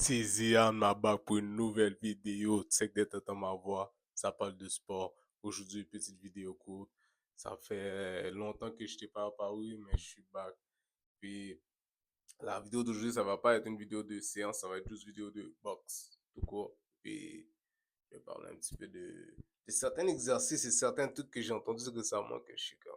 C'est Zian, ma back pour une nouvelle vidéo. Tu sais que d'être ma voix, ça parle de sport. Aujourd'hui, petite vidéo courte. Ça fait longtemps que je t'ai pas apparu, mais je suis back. Puis la vidéo d'aujourd'hui, ça va pas être une vidéo de séance, ça va être juste une vidéo de boxe, tout court. Puis je vais parler un petit peu de certains exercices et certains trucs que j'ai entendus récemment que je suis comme,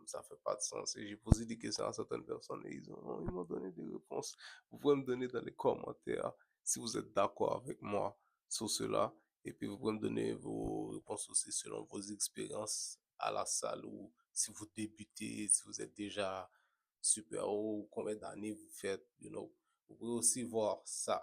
ça fait pas de sens. Et j'ai posé des questions à certaines personnes et ils m'ont donné des réponses. Vous pouvez me donner dans les commentaires si vous êtes d'accord avec moi sur cela. Et puis vous pouvez me donner vos réponses aussi selon vos expériences à la salle ou si vous débutez, si vous êtes déjà super haut, combien d'années vous faites, Vous pouvez aussi voir ça,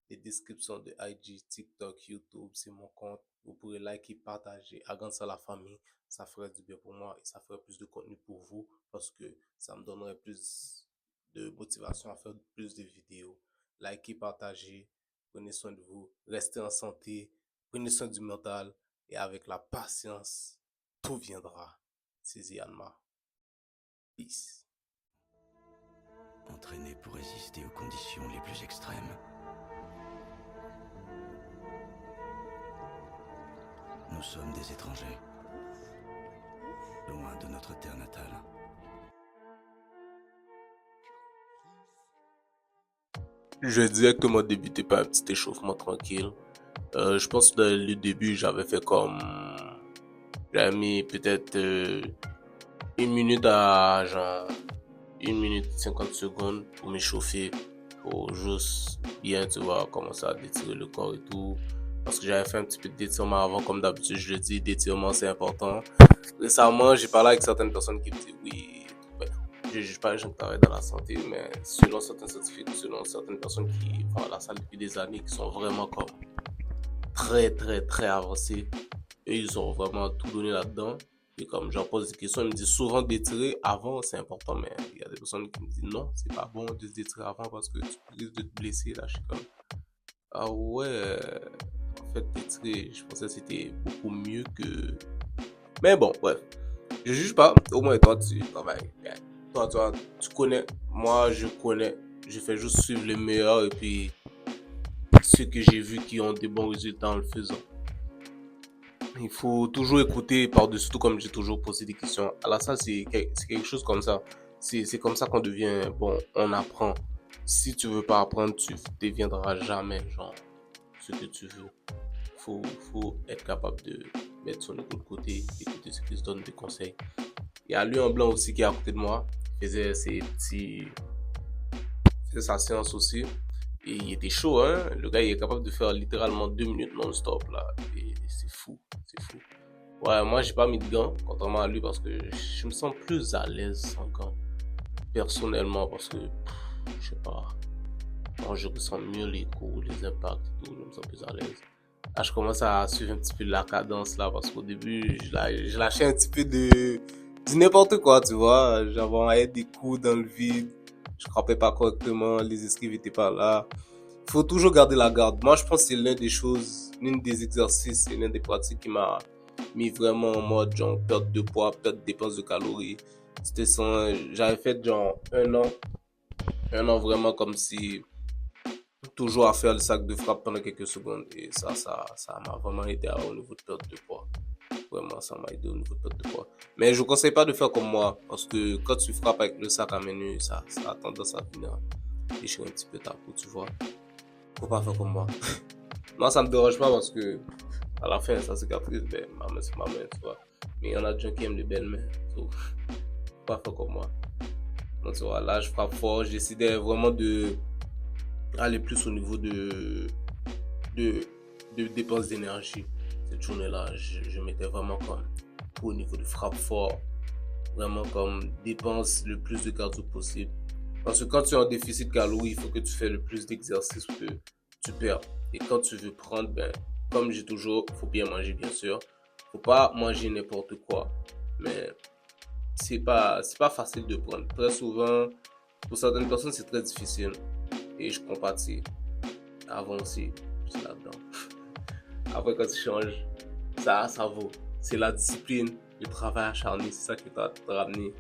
les descriptions de IG, TikTok, YouTube, c'est mon compte. Vous pourrez liker, partager, agrandir ça à la famille. Ça ferait du bien pour moi et ça ferait plus de contenu pour vous parce que ça me donnerait plus de motivation à faire plus de vidéos. Likez, partagez, prenez soin de vous, restez en santé, prenez soin du mental et avec la patience, tout viendra. C'est Zianma. Peace. Entraîné pour résister aux conditions les plus extrêmes. Nous sommes des étrangers, loin de notre terre natale. Je vais directement débuter par un petit échauffement tranquille. Je pense que le début, j'avais fait comme... J'avais mis peut-être 1 minute à genre 1 minute 50 secondes pour m'échauffer, pour juste bien, tu vois, commencer à détirer le corps et tout. Parce que j'avais fait un petit peu d'étirement avant, comme d'habitude, je le dis, d'étirement c'est important. Récemment, j'ai parlé avec certaines personnes qui me disent oui, ben, je juge pas les gens qui travaillent dans la santé, mais selon certains scientifiques, selon certaines personnes qui vont à la salle depuis des années, qui sont vraiment comme très, très, très avancés, et ils ont vraiment tout donné là-dedans. Et comme j'en pose des questions, ils me disent souvent d'étirer avant, c'est important, mais il y a des personnes qui me disent non, c'est pas bon de se détirer avant parce que tu risques de te blesser. Là, je suis comme, ah ouais, en fait, d'étirer, je pensais que c'était beaucoup mieux que. Mais bon, bref, je juge pas. Au moins, toi, tu travailles. Toi, tu connais. Moi, je connais. Je fais juste suivre les meilleurs et puis ceux que j'ai vus qui ont des bons résultats en le faisant. Il faut toujours écouter par-dessus tout, comme j'ai toujours posé des questions. À la salle, c'est quelque chose comme ça. C'est comme ça qu'on devient bon, on apprend. Si tu veux pas apprendre, tu deviendras jamais genre ce que tu veux. Faut être capable de mettre son ego de côté, écouter ce qu'ils se donnent des conseils. Il y a lui en blanc aussi qui est à côté de moi. Il faisait faisait sa séance aussi. Et il était chaud, hein. Le gars, il est capable de faire littéralement 2 minutes non-stop, là. Et c'est fou, c'est fou. Ouais, moi, j'ai pas mis de gants, contrairement à lui, parce que je me sens plus à l'aise sans gants. Personnellement, parce que, je sais pas, moi, je ressens mieux les coups, les impacts et tout, je me sens plus à l'aise. Là, je commence à suivre un petit peu la cadence, là, parce qu'au début, je lâchais un petit peu de n'importe quoi, tu vois. J'avais envoyé des coups dans le vide, je frappais pas correctement, les esquives étaient pas là. Il faut toujours garder la garde. Moi, je pense que c'est l'une des exercices et l'une des pratiques qui m'a mis vraiment en mode genre perte de poids, perte de dépenses de calories. J'avais fait genre 1 an vraiment comme si toujours à faire le sac de frappe pendant quelques secondes et ça m'a vraiment aidé au niveau de perte de poids. Vraiment, ça m'a aidé au niveau de perte de poids. Mais je ne conseille pas de faire comme moi parce que quand tu frappes avec le sac à main nue, ça a tendance à venir déchirer un petit peu ta peau, tu vois. Faut pas faire comme moi. Moi, ça me dérange pas parce que à la fin, ça cicatrise, ben, ma main, c'est ma main, tu vois. Mais il y en a des gens qui aiment les belles mains. Donc, faut pas faire comme moi. Donc, tu vois, là, je frappe fort. J'ai décidé vraiment de aller plus au niveau de dépenses d'énergie. Cette journée-là, je mettais vraiment comme au niveau de frappe fort. Vraiment comme dépense le plus de cardio possible. Parce que quand tu es en déficit calorique, il faut que tu fasses le plus d'exercices que tu perds. Et quand tu veux prendre, ben, comme j'ai toujours, faut bien manger, bien sûr. Faut pas manger n'importe quoi. Mais c'est pas facile de prendre. Très souvent, pour certaines personnes, c'est très difficile. Et je compatis. Avant aussi, je suis là-dedans. Après, quand tu changes, ça vaut. C'est la discipline, le travail acharné, c'est ça qui va te ramener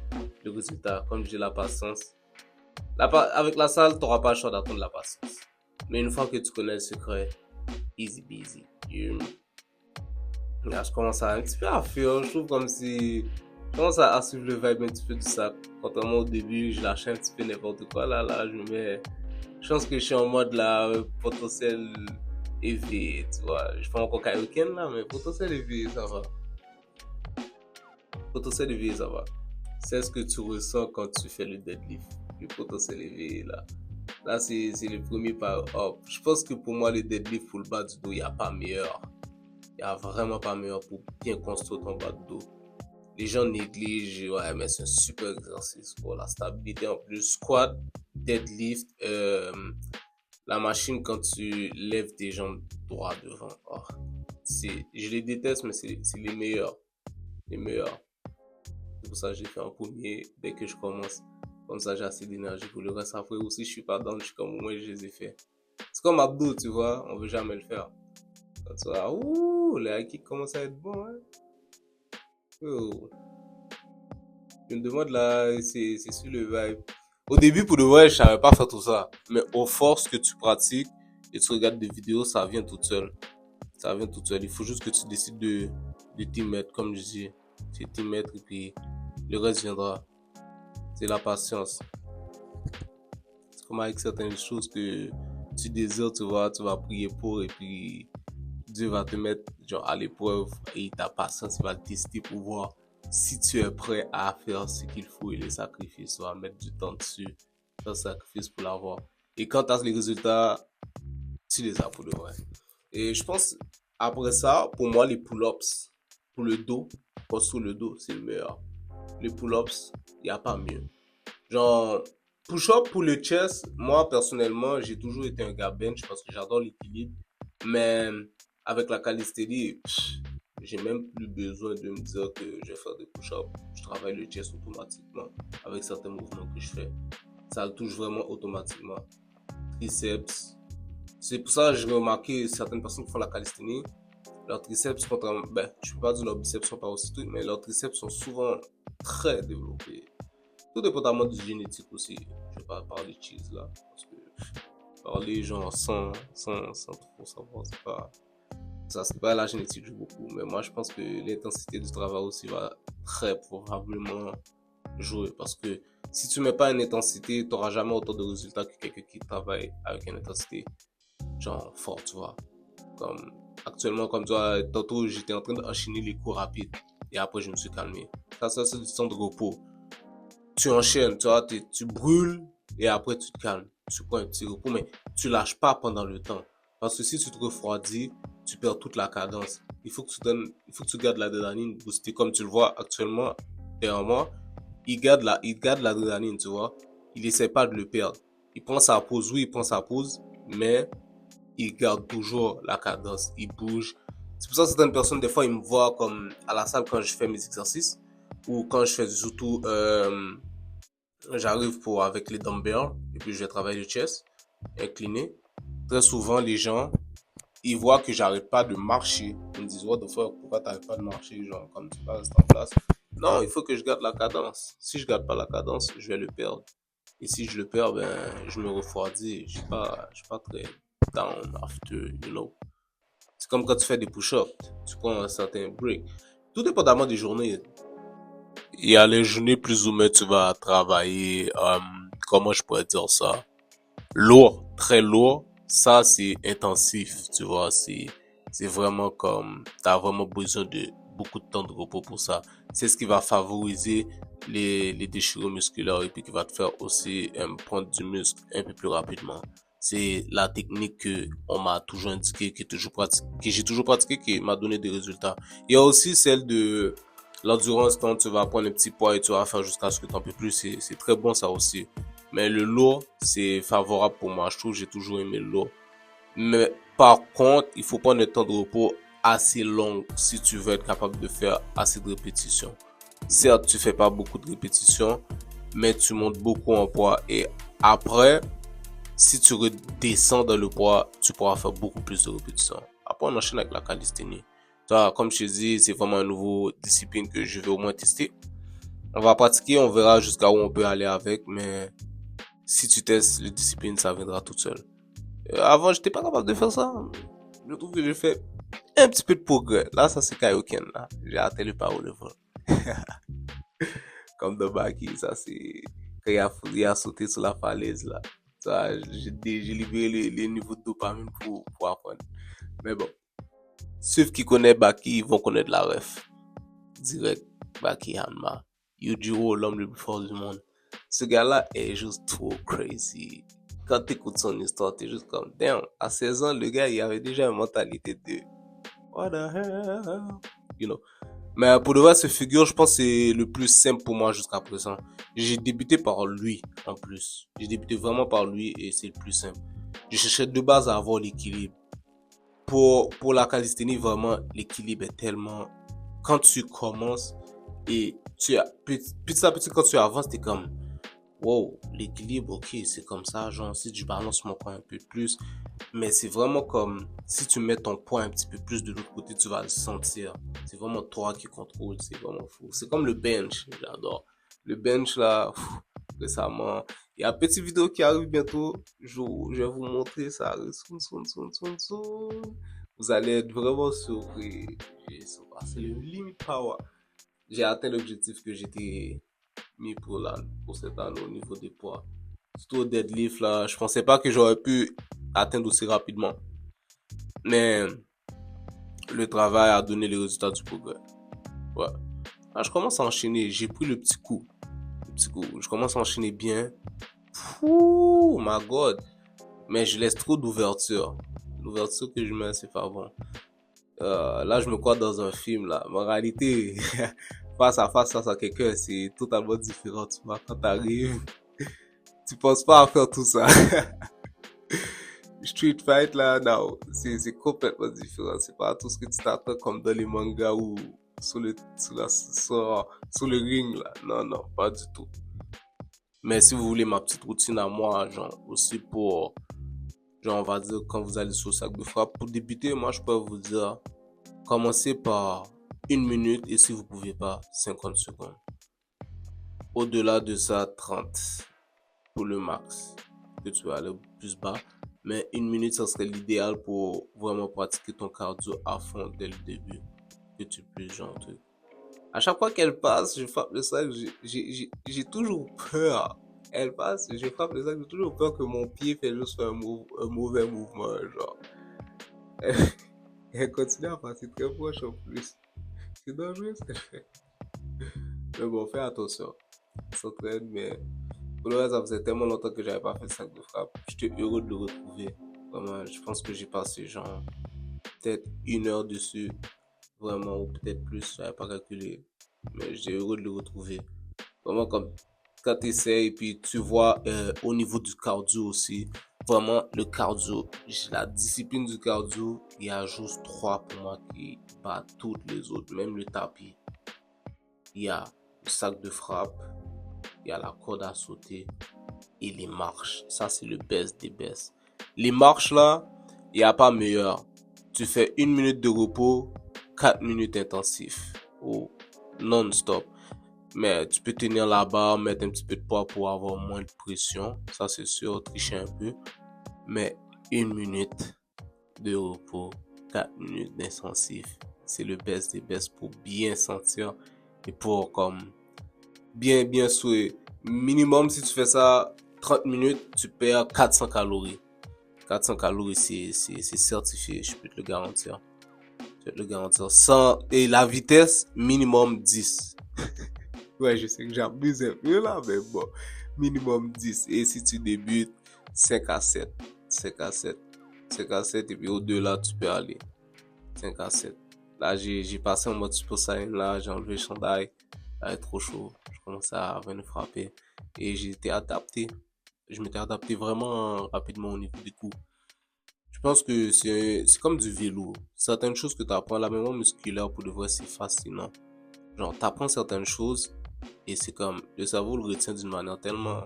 le résultat. Comme j'ai la patience. Avec la salle, tu n'auras pas le choix d'attendre la patience. Mais une fois que tu connais le secret, easy peasy. Là, je commence à un petit peu à fuir. Je trouve comme si je commence à suivre le vibe un petit peu du sac. Contrairement au début, je lâchais un petit peu n'importe quoi. Là, je me mets. Je pense que je suis en mode là, potentiel éveillé, tu vois. Je fais encore karaoke là, mais potentiel éveillé, ça va. Potentiel éveillé, ça va. C'est ce que tu ressens quand tu fais le deadlift. Le potentiel éveillé là. Là, c'est le premier pas up. Je pense que pour moi, le deadlift pour le bas du dos, il n'y a pas meilleur. Il n'y a vraiment pas meilleur pour bien construire ton bas de dos. Les gens négligent, ouais, mais c'est un super exercice pour la stabilité. En plus, squat, deadlift, la machine quand tu lèves tes jambes droit devant. Oh, je les déteste, mais c'est les meilleurs. Les meilleurs. C'est pour ça que j'ai fait en premier dès que je commence. Comme ça, j'ai assez d'énergie pour le reste. Après aussi, je suis pas down, je suis comme moi, je les ai fait. C'est comme abdos, tu vois, on veut jamais le faire. Quand tu vois, ouh, les high kicks commencent à être bons, hein. Oh. Je me demande là, c'est sur le vibe. Au début, pour de vrai, je savais pas faire tout ça. Mais aux forces que tu pratiques et tu regardes des vidéos, ça vient tout seul. Ça vient tout seul. Il faut juste que tu décides de t'y mettre, comme je dis. Tu t'y mettre et puis le reste viendra. C'est la patience. C'est comme avec certaines choses que tu désires, tu vas prier pour et puis Dieu va te mettre genre à l'épreuve et ta patience va te tester pour voir si tu es prêt à faire ce qu'il faut et les sacrifices, tu vas mettre du temps dessus, faire le sacrifice pour l'avoir. Et quand tu as les résultats, tu les as pour de vrai. Et je pense, après ça, pour moi, les pull-ups, pour le dos, construire le dos, c'est le meilleur. Les pull-ups, il n'y a pas mieux. Genre, push-up pour le chest, moi, personnellement, j'ai toujours été un gars bench parce que j'adore l'équilibre. Mais avec la calisthénie, j'ai même plus besoin de me dire que je vais faire des push-ups. Je travaille le chest automatiquement avec certains mouvements que je fais. Ça le touche vraiment automatiquement. Triceps. C'est pour ça que j'ai remarqué certaines personnes qui font la calisthénie. Leurs triceps, je ne peux pas dire leurs biceps sont pas aussi trucs, mais leurs triceps sont souvent très développés. Tout dépendamment du génétique aussi. Je ne vais pas parler de cheese là. Parce que parler genre sans trop savoir, c'est pas la génétique joue beaucoup. Mais moi, je pense que l'intensité du travail aussi va très probablement jouer. Parce que si tu mets pas une intensité, tu n'auras jamais autant de résultats que quelqu'un qui travaille avec une intensité genre fort, tu vois. Comme actuellement, comme toi, tantôt, j'étais en train d'enchaîner les coups rapides. Et après, je me suis calmé. Ça c'est du temps de repos. Tu enchaînes, tu vois, tu brûles et après tu te calmes. Tu prends un petit repos, mais tu lâches pas pendant le temps. Parce que si tu te refroidis, tu perds toute la cadence. Il faut que tu gardes l'adrénaline boostée. Comme tu le vois actuellement, derrière moi, il garde l'adrénaline, tu vois. Il essaie pas de le perdre. Il prend sa pause, oui, il prend sa pause, mais il garde toujours la cadence. Il bouge. C'est pour ça que certaines personnes, des fois, ils me voient comme à la salle quand je fais mes exercices ou quand je fais surtout j'arrive avec les dumbbells et puis je vais travailler le chest incliné. Très souvent, les gens, ils voient que j'arrête pas de marcher. Ils me disent, what the fuck, pourquoi t'arrêtes pas de marcher, genre, comme tu restes en place. Non, il faut que je garde la cadence. Si je garde pas la cadence, je vais le perdre. Et si je le perds, ben, je me refroidis. Je suis pas très down after, you know. C'est comme quand tu fais des push-ups. Tu prends un certain break. Tout dépendamment des journées. Il y a les journées plus ou moins tu vas travailler, comment je pourrais dire ça, lourd, très lourd. Ça c'est intensif, tu vois, c'est vraiment comme t'as vraiment besoin de beaucoup de temps de repos pour ça. C'est ce qui va favoriser les déchirures musculaires et puis qui va te faire aussi prendre du muscle un peu plus rapidement. C'est la technique que on m'a toujours indiqué, que j'ai toujours pratiqué, qui m'a donné des résultats. Il y a aussi celle de l'endurance quand tu vas prendre un petit poids et tu vas faire jusqu'à ce que tu n'en peux plus. C'est très bon ça aussi. Mais le lourd, c'est favorable pour moi. Je trouve que j'ai toujours aimé le lourd. Mais par contre, il faut prendre un temps de repos assez long si tu veux être capable de faire assez de répétitions. Certes, tu fais pas beaucoup de répétitions, mais tu montes beaucoup en poids. Et après, si tu redescends dans le poids, tu pourras faire beaucoup plus de répétitions. Après, on enchaîne avec la calisthénie. Comme je te dis, c'est vraiment une nouvelle discipline que je vais au moins tester. On va pratiquer, on verra jusqu'à où on peut aller avec, mais si tu testes les disciplines, ça viendra tout seul. Avant, j'étais pas capable de faire ça. Je trouve que j'ai fait un petit peu de progrès. Là, ça c'est Kaioken, là. J'ai atteint le power level. Comme dans Baki, ça c'est quand il a sauté sur la falaise, là. Ça, j'ai libéré les niveaux de dopamine pour apprendre. Mais bon, ceux qui connaissent Baki, ils vont connaître la ref. Direct, Baki Hanma. Yujiro, l'homme le plus fort du monde. Ce gars-là est juste trop crazy. Quand t'écoutes son histoire, t'es juste comme, damn, à 16 ans, le gars, il avait déjà une mentalité de, what the hell, you know. Mais pour de vrai, ce figure, je pense que c'est le plus simple pour moi jusqu'à présent. J'ai débuté par lui, en plus. J'ai débuté vraiment par lui et c'est le plus simple. Je cherchais de base à avoir l'équilibre. Pour la calisthénie, vraiment, l'équilibre est tellement... Quand tu commences et petit à petit, quand tu avances, t'es comme, wow, l'équilibre, ok, c'est comme ça, genre, si je balance mon poids un peu plus, mais c'est vraiment comme, si tu mets ton poids un petit peu plus de l'autre côté, tu vas le sentir. C'est vraiment toi qui contrôle, c'est vraiment fou. C'est comme le bench, j'adore. Le bench, là, récemment, il y a une petite vidéo qui arrive bientôt, je vais vous montrer ça. Vous allez être vraiment surpris. C'est le limit power. J'ai atteint l'objectif que j'étais mis pour cette année au niveau des poids. Surtout au deadlift, là, je pensais pas que j'aurais pu atteindre aussi rapidement. Mais le travail a donné les résultats du progrès. Ouais. Là, je commence à enchaîner. J'ai pris le petit coup. Je commence à enchaîner bien. Ouh, my God. Mais je laisse trop d'ouverture. L'ouverture que je mets, c'est pas bon. Là, je me crois dans un film, là. Mais en réalité, face à quelqu'un, c'est totalement différent. Tu vois, quand t'arrives, tu penses pas à faire tout ça. Street fight, là, non. C'est complètement différent. C'est pas tout ce que tu t'attends comme dans les mangas ou sur le ring, là. Non, non, pas du tout. Mais si vous voulez ma petite routine à moi, genre, aussi pour, genre, on va dire, quand vous allez sur le sac de frappe, pour débuter, moi, je peux vous dire, commencez par 1 minute et si vous pouvez pas, 50 secondes. Au-delà de ça, 30 pour le max. Que tu vas aller plus bas. Mais 1 minute, ça serait l'idéal pour vraiment pratiquer ton cardio à fond dès le début. Que tu puisses, genre, truc. À chaque fois qu'elle passe, je frappe le sac, j'ai toujours peur. Elle passe, je frappe le sac, j'ai toujours peur que mon pied fait juste un mauvais mouvement, genre. Elle continue à passer très proche en plus. C'est dangereux ce qu'elle fait. Mais bon, fais attention. S'entraîne, mais pour le reste, ça faisait tellement longtemps que j'avais pas fait de sac de frappe. J'étais heureux de le retrouver. Vraiment, je pense que j'ai passé genre peut-être 1 heure dessus. Vraiment, ou peut-être plus, j'avais pas calculé. Mais j'étais heureux de le retrouver. Vraiment, comme quand tu essaies et puis tu vois au niveau du cardio aussi. Vraiment, le cardio, la discipline du cardio, il y a juste 3 pour moi qui battent toutes les autres, même le tapis. Il y a le sac de frappe, il y a la corde à sauter et les marches. Ça, c'est le best des best. Les marches là, il n'y a pas meilleur. Tu fais 1 minute de repos, 4 minutes intensif ou non-stop. Mais tu peux tenir la barre, mettre un petit peu de poids pour avoir moins de pression. Ça, c'est sûr, tricher un peu. Mais 1 minute de repos, 4 minutes d'intensif. C'est le best des best pour bien sentir et pour comme bien souhait. Minimum, si tu fais ça 30 minutes, tu perds 400 calories. 400 calories, c'est certifié, je peux te le garantir. Et la vitesse, minimum 10. Ouais, je sais que j'abuse un peu là, mais bon. Minimum 10. Et si tu débutes, 5 à 7. 5 à 7. 5 à 7 et puis au-delà, tu peux aller. 5 à 7. Là, j'ai passé en mode Super Saiyan, là, j'ai enlevé le chandail. Là, il est trop chaud. Je commençais à venir frapper. Et j'étais adapté. Je m'étais adapté vraiment rapidement au niveau des coups. Je pense que c'est comme du vélo. Certaines choses que tu apprends, la mémoire musculaire, pour de vrai, c'est fascinant. Genre, tu apprends certaines choses et c'est comme, le cerveau le retient d'une manière tellement...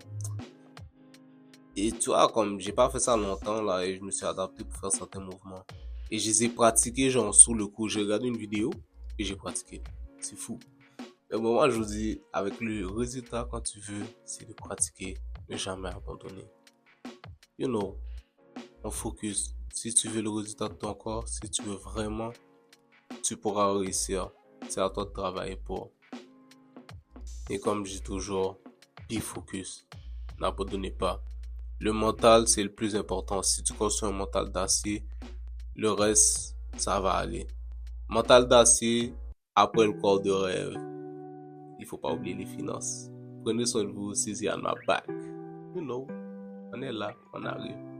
Et tu vois, comme j'ai pas fait ça longtemps, là, et je me suis adapté pour faire certains mouvements. Et je les ai pratiqués, genre, sous le coup. J'ai regardé une vidéo et j'ai pratiqué. C'est fou. Mais bon, moi, je vous dis, avec le résultat, quand tu veux, c'est de pratiquer, ne jamais abandonner. You know. on focus. Si tu veux le résultat de ton corps, si tu veux vraiment, tu pourras réussir. C'est à toi de travailler pour. Et comme je dis toujours, be focus. N'abandonnez pas. Le mental, c'est le plus important. Si tu construis un mental d'acier, le reste, ça va aller. Mental d'acier, après le corps de rêve. Il faut pas oublier les finances. Prenez soin de vous, Sisi on my back. You know, on est là, on arrive.